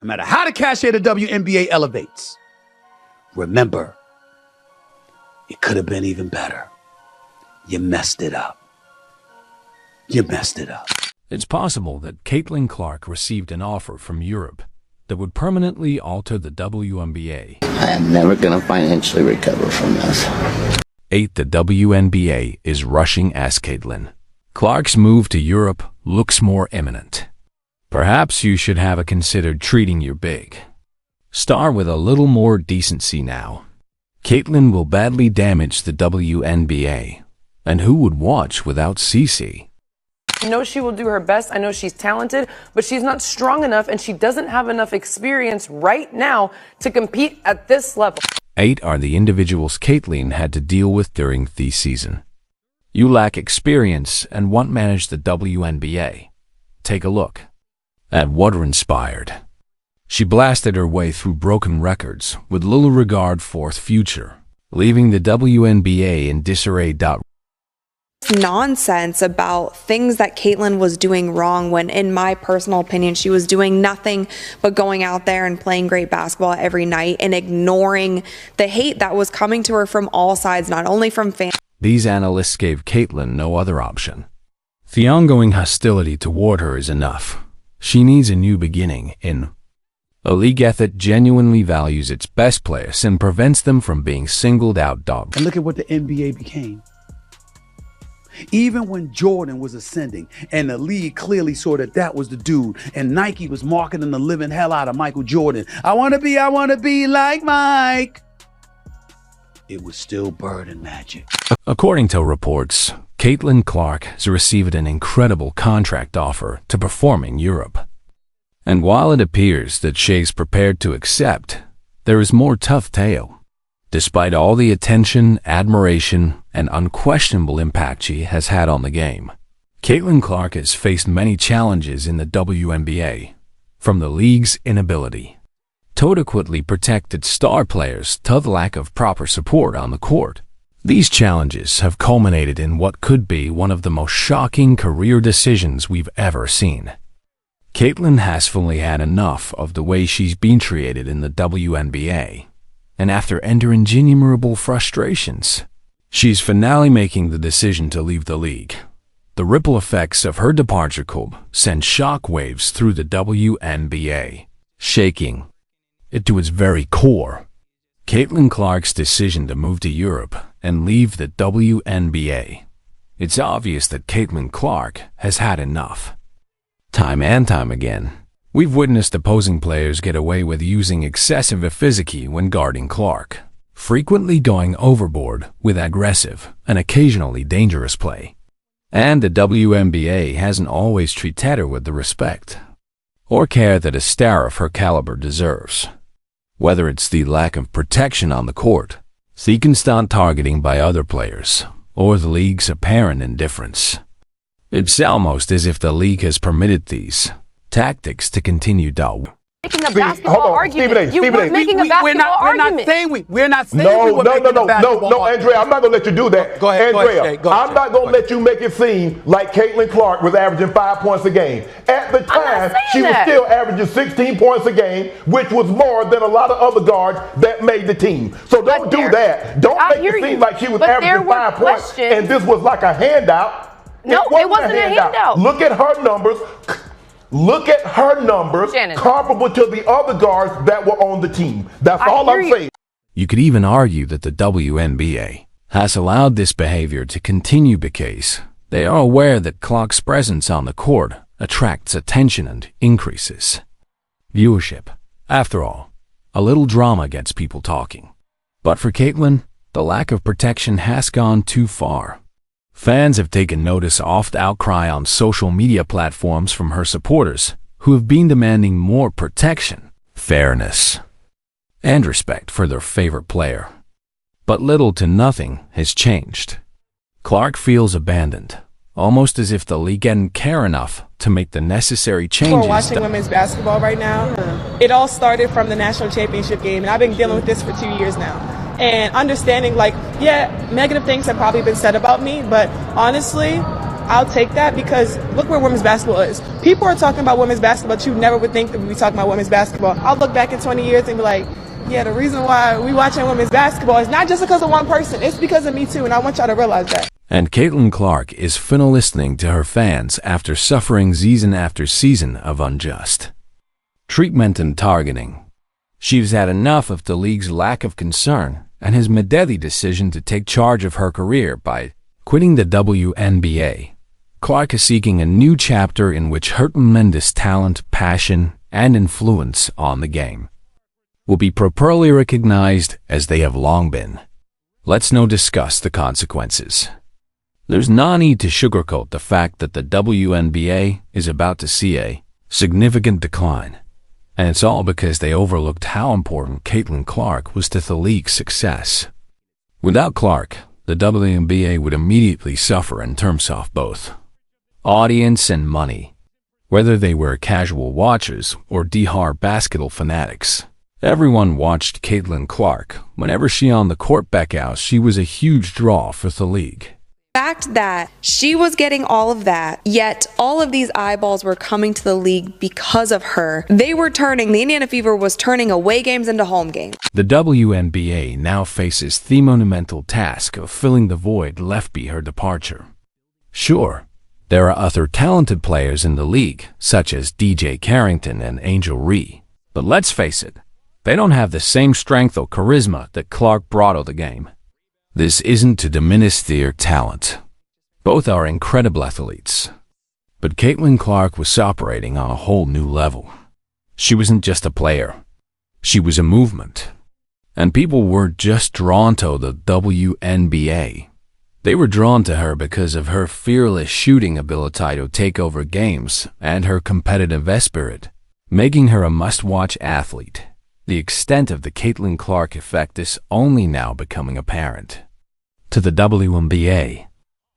No matter how the cachet of the WNBA elevates, remember, it could have been even better. You messed it up. You messed it up. It's possible that Caitlin Clark received an offer from Europe that would permanently alter the WNBA. I am never going to financially recover from this. 8. The WNBA is rushing as Caitlin. Clark's move to Europe looks more imminent. Perhaps you should have considered treating your big star with a little more decency now. Caitlin will badly damage the WNBA, and who would watch without CC? I know she will do her best. I know she's talented, but she's not strong enough, and she doesn't have enough experience right now to compete at this level. 8 are the individuals Caitlin had to deal with during the season. You lack experience and won't manage the WNBA. Take a look at what inspired. She blasted her way through broken records with little regard for the future, leaving the WNBA in disarray. Nonsense about things that Caitlin was doing wrong when, in my personal opinion, she was doing nothing but going out there and playing great basketball every night and ignoring the hate that was coming to her from all sides, not only from fans. These analysts gave Caitlin no other option. The ongoing hostility toward her is enough. She needs a new beginning in a league that genuinely values its best players and prevents them from being singled out. And look at what the NBA became. Even when Jordan was ascending and the league clearly saw that that was the dude, and Nike was marketing the living hell out of Michael Jordan. I want to be like Mike. It was still Bird and Magic. According to reports, Caitlin Clark has received an incredible contract offer to perform in Europe. And while it appears that she's prepared to accept, there is more tough tale. Despite all the attention, admiration, and unquestionable impact she has had on the game, Caitlin Clark has faced many challenges in the WNBA, from the league's inability to adequately protect its star players to the lack of proper support on the court. These challenges have culminated in what could be one of the most shocking career decisions we've ever seen. Caitlin has fully had enough of the way she's been treated in the WNBA, and after enduring innumerable frustrations, she's finally making the decision to leave the league. The ripple effects of her departure could send shockwaves through the WNBA, shaking it to its very core. Caitlin Clark's decision to move to Europe and leave the WNBA. It's obvious that Caitlin Clark has had enough. Time and time again, we've witnessed opposing players get away with using excessive physicality when guarding Clark, frequently going overboard with aggressive and occasionally dangerous play. And the WNBA hasn't always treated her with the respect or care that a star of her caliber deserves. Whether it's the lack of protection on the court, the constant targeting by other players, or the league's apparent indifference, it's almost as if the league has permitted these tactics to continue. Making a basketball argument. We're not saying we were making a basketball No, Andrea, I'm not going to let you do that. Go ahead, Andrea, I'm not going to let you make it seem like Caitlin Clark was averaging 5 points a game. At the time, she was still averaging 16 points a game, which was more than a lot of other guards that made the team. So don't do that. Don't make it seem like she was averaging 5 points and this was like a handout. No, it wasn't a handout. Look at her numbers. Look at her numbers comparable to the other guards that were on the team. That's all I'm saying. You could even argue that the WNBA has allowed this behavior to continue because they are aware that Clark's presence on the court attracts attention and increases viewership. After all, a little drama gets people talking. But for Caitlin, the lack of protection has gone too far. Fans have taken notice of the outcry on social media platforms from her supporters, who have been demanding more protection, fairness, and respect for their favorite player. But little to nothing has changed. Clark feels abandoned, almost as if the league didn't care enough to make the necessary changes. We're watching women's basketball right now. It all started from the national championship game, and I've been dealing with this for 2 years now. And understanding, like, yeah, negative things have probably been said about me, but honestly, I'll take that because look where women's basketball is. People are talking about women's basketball, but you never would think that we'd be talking about women's basketball. I'll look back in 20 years and be like, yeah, the reason why we watching women's basketball is not just because of one person. It's because of me too, and I want y'all to realize that. And Caitlin Clark is finally listening to her fans after suffering season after season of unjust treatment and targeting. She's had enough of the league's lack of concern and has made the decision to take charge of her career by quitting the WNBA. Clark is seeking a new chapter in which her tremendous talent, passion, and influence on the game will be properly recognized as they have long been. Let's now discuss the consequences. There's no need to sugarcoat the fact that the WNBA is about to see a significant decline, and it's all because they overlooked how important Caitlin Clark was to the league's success. Without Clark, the WNBA would immediately suffer in terms of both audience and money. Whether they were casual watchers or die-hard basketball fanatics, everyone watched Caitlin Clark. Whenever she on the court back out, she was a huge draw for the league. The fact that she was getting all of that, yet all of these eyeballs were coming to the league because of her. The Indiana Fever was turning away games into home games. The WNBA now faces the monumental task of filling the void left by her departure. Sure, there are other talented players in the league, such as DJ Carrington and Angel Ree, but let's face it, they don't have the same strength or charisma that Clark brought to the game. This isn't to diminish their talent. Both are incredible athletes. But Caitlin Clark was operating on a whole new level. She wasn't just a player. She was a movement. And people weren't just drawn to the WNBA. They were drawn to her because of her fearless shooting ability to take over games and her competitive spirit, making her a must-watch athlete. The extent of the Caitlin Clark effect is only now becoming apparent. To the WNBA,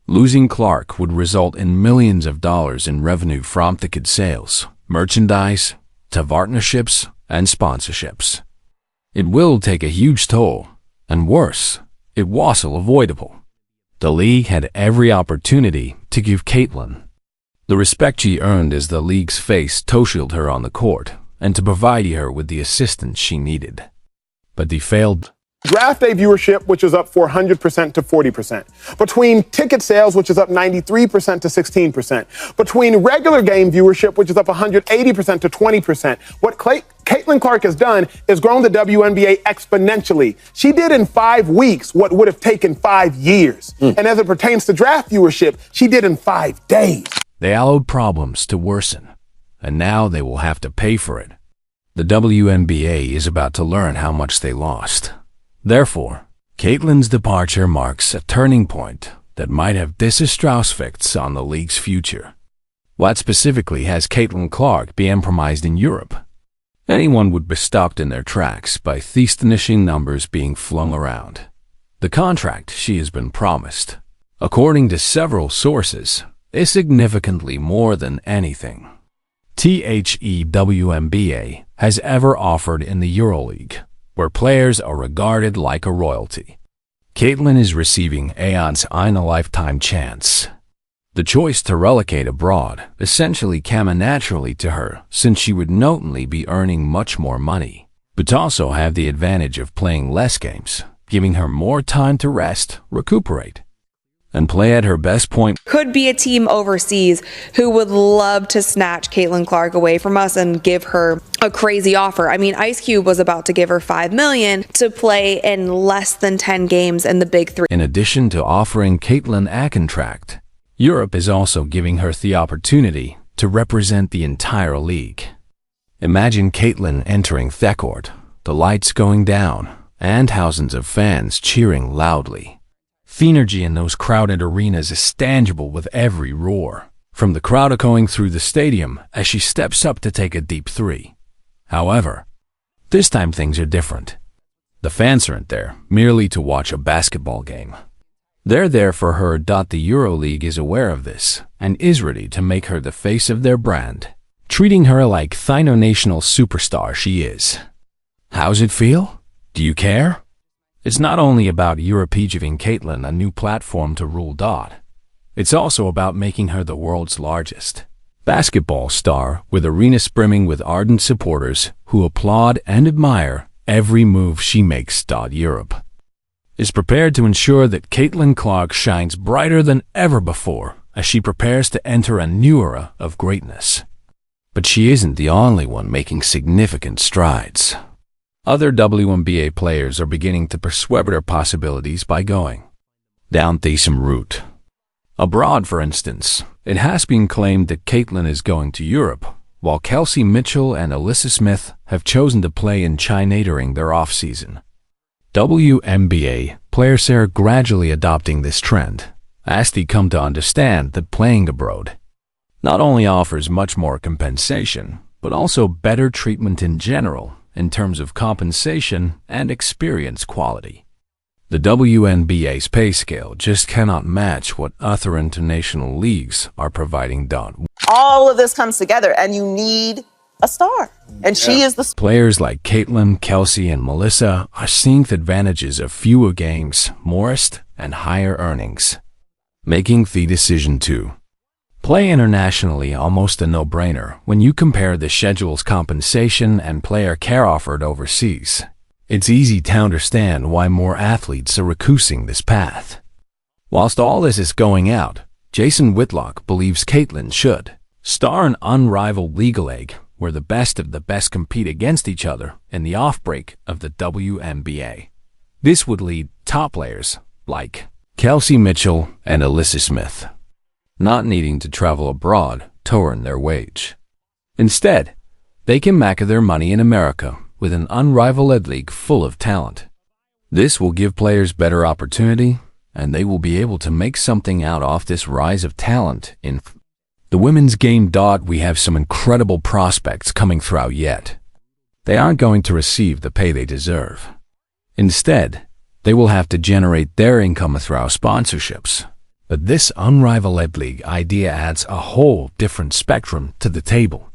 losing Clark would result in millions of dollars in revenue from ticket sales, merchandise, to partnerships, and sponsorships. It will take a huge toll, and worse, it was unavoidable. The league had every opportunity to give Caitlin the respect she earned as the league's face to shield her on the court and to provide her with the assistance she needed. But they failed. Draft day viewership, which is up 400% to 40%. Between ticket sales, which is up 93% to 16%. Between regular game viewership, which is up 180% to 20%. What Caitlin Clark has done is grown the WNBA exponentially. She did in 5 weeks what would have taken 5 years. And as it pertains to draft viewership, she did in 5 days. They allowed problems to worsen, and now they will have to pay for it. The WNBA is about to learn how much they lost. Therefore, Caitlin's departure marks a turning point that might have disastrous effects on the league's future. What specifically has Caitlin Clark been compromised in Europe? Anyone would be stopped in their tracks by these astonishing numbers being flung around. The contract she has been promised, according to several sources, is significantly more than anything the WNBA has ever offered in the EuroLeague, where players are regarded like a royalty. Caitlin is receiving Aeon's in-a-lifetime chance. The choice to relocate abroad essentially came naturally to her, since she would not only be earning much more money, but also have the advantage of playing less games, giving her more time to rest, recuperate, and play at her best point. Could be a team overseas who would love to snatch Caitlin Clark away from us and give her a crazy offer. I mean, Ice Cube was about to give her $5 million to play in less than 10 games in the Big Three. In addition to offering Caitlin a contract, Europe is also giving her the opportunity to represent the entire league. Imagine Caitlin entering the court, the lights going down, and thousands of fans cheering loudly. The energy in those crowded arenas is tangible with every roar, from the crowd echoing through the stadium as she steps up to take a deep three. However, this time things are different. The fans aren't there merely to watch a basketball game. They're there for her. The EuroLeague is aware of this and is ready to make her the face of their brand, treating her like the national superstar she is. How's it feel? Do you care? It's not only about Europe giving Caitlin a new platform to rule. It's also about making her the world's largest basketball star, with arenas brimming with ardent supporters who applaud and admire every move she makes. Europe is prepared to ensure that Caitlin Clark shines brighter than ever before as she prepares to enter a new era of greatness. But she isn't the only one making significant strides. Other WNBA players are beginning to pursue their possibilities by going down the same route. Abroad, for instance, it has been claimed that Caitlin is going to Europe, while Kelsey Mitchell and Alyssa Smith have chosen to play in China during their off-season. WNBA players are gradually adopting this trend, as they come to understand that playing abroad not only offers much more compensation, but also better treatment in general in terms of compensation and experience quality. The WNBA's pay scale just cannot match what other international leagues are providing. All of this comes together, and you need a star. And she is the Players like Caitlin, Kelsey, and Melissa are seeing the advantages of fewer games, more rest, and higher earnings, making the decision to play internationally almost a no-brainer when you compare the schedule's compensation and player care offered overseas. It's easy to understand why more athletes are choosing this path. Whilst all this is going out, Jason Whitlock believes Caitlin should star an unrivaled legal league where the best of the best compete against each other in the off-break of the WNBA. This would lead top players like Kelsey Mitchell and Alyssa Smith not needing to travel abroad to earn their wage. Instead, they can make their money in America with an unrivaled league full of talent. This will give players better opportunity, and they will be able to make something out of this rise of talent in the women's game. We have some incredible prospects coming through yet. They aren't going to receive the pay they deserve. Instead, they will have to generate their income through sponsorships. But this unrivaled league idea adds a whole different spectrum to the table.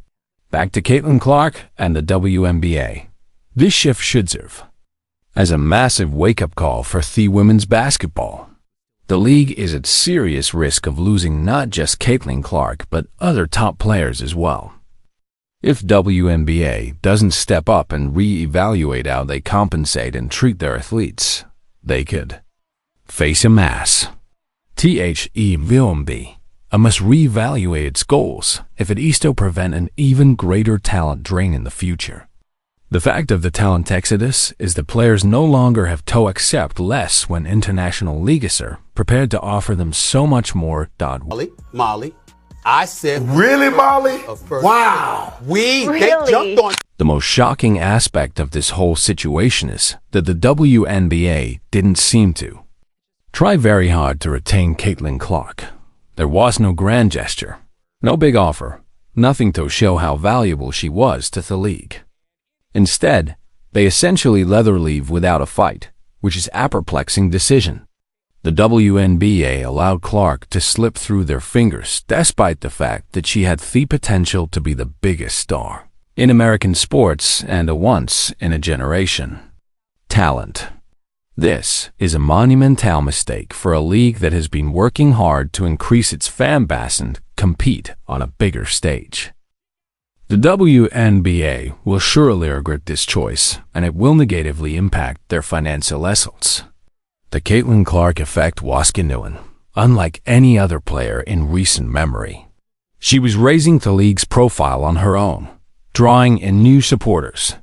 Back to Caitlin Clark and the WNBA. This shift should serve as a massive wake-up call for the women's basketball. The league is at serious risk of losing not just Caitlin Clark, but other top players as well. If WNBA doesn't step up and re-evaluate how they compensate and treat their athletes, they could face a must reevaluate its goals if it is to prevent an even greater talent drain in the future. The fact of the talent exodus is that players no longer have to accept less when international leagues are prepared to offer them so much more. Molly, I said... Really, Molly? Wow. They jumped on... The most shocking aspect of this whole situation is that the WNBA didn't seem to try very hard to retain Caitlin Clark. There was no grand gesture, no big offer, nothing to show how valuable she was to the league. Instead, they essentially let her leave without a fight, which is a perplexing decision. The WNBA allowed Clark to slip through their fingers despite the fact that she had the potential to be the biggest star in American sports and a once-in-a-generation talent. This is a monumental mistake for a league that has been working hard to increase its fan base and compete on a bigger stage. The WNBA will surely regret this choice, and it will negatively impact their financial results. The Caitlin Clark effect was genuine, unlike any other player in recent memory. She was raising the league's profile on her own, drawing in new supporters,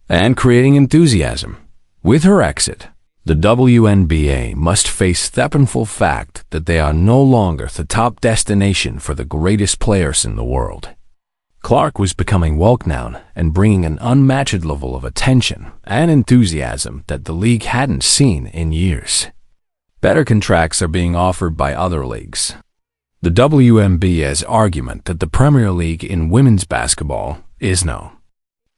and creating enthusiasm. With her exit, the WNBA must face the painful fact that they are no longer the top destination for the greatest players in the world. Clark was becoming well-known and bringing an unmatched level of attention and enthusiasm that the league hadn't seen in years. Better contracts are being offered by other leagues. The WNBA's argument that the Premier League in women's basketball is now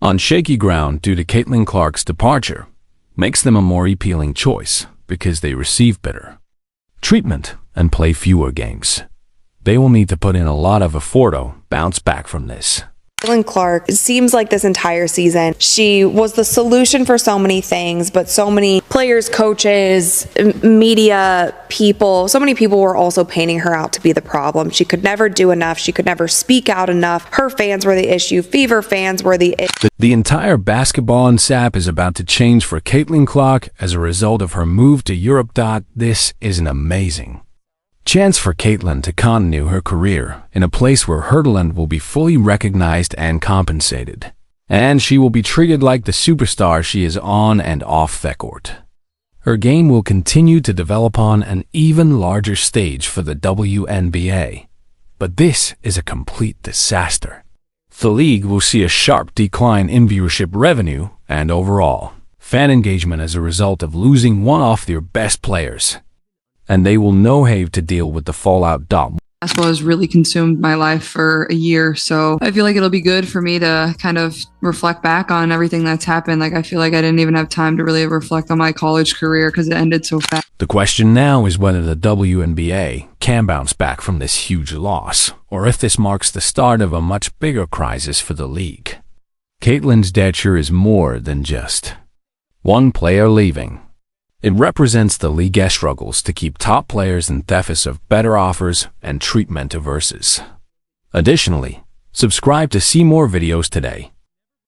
on shaky ground due to Caitlin Clark's departure makes them a more appealing choice because they receive better treatment and play fewer games. They will need to put in a lot of effort to bounce back from this. Caitlin Clark, it seems like this entire season, she was the solution for so many things, but so many players, coaches, media people, so many people were also painting her out to be the problem. She could never do enough. She could never speak out enough. Her fans were the issue. Fever fans were the issue. The entire basketball and SAP is about to change for Caitlin Clark as a result of her move to Europe. This is an amazing chance for Caitlin to continue her career in a place where her talent will be fully recognized and compensated, and she will be treated like the superstar she is on and off the court. Her game will continue to develop on an even larger stage for the WNBA, but this is a complete disaster. The league will see a sharp decline in viewership revenue and overall fan engagement as a result of losing one of their best players, and they will no have to deal with the fallout. Basketball has really consumed my life for a year, so I feel like it'll be good for me to kind of reflect back on everything that's happened. Like, I feel like I didn't even have time to really reflect on my college career because it ended so fast. The question now is whether the WNBA can bounce back from this huge loss, or if this marks the start of a much bigger crisis for the league. Caitlin's departure is more than just one player leaving. It represents the league's struggles to keep top players in deficit of better offers and treatment versus. Additionally, subscribe to see more videos today.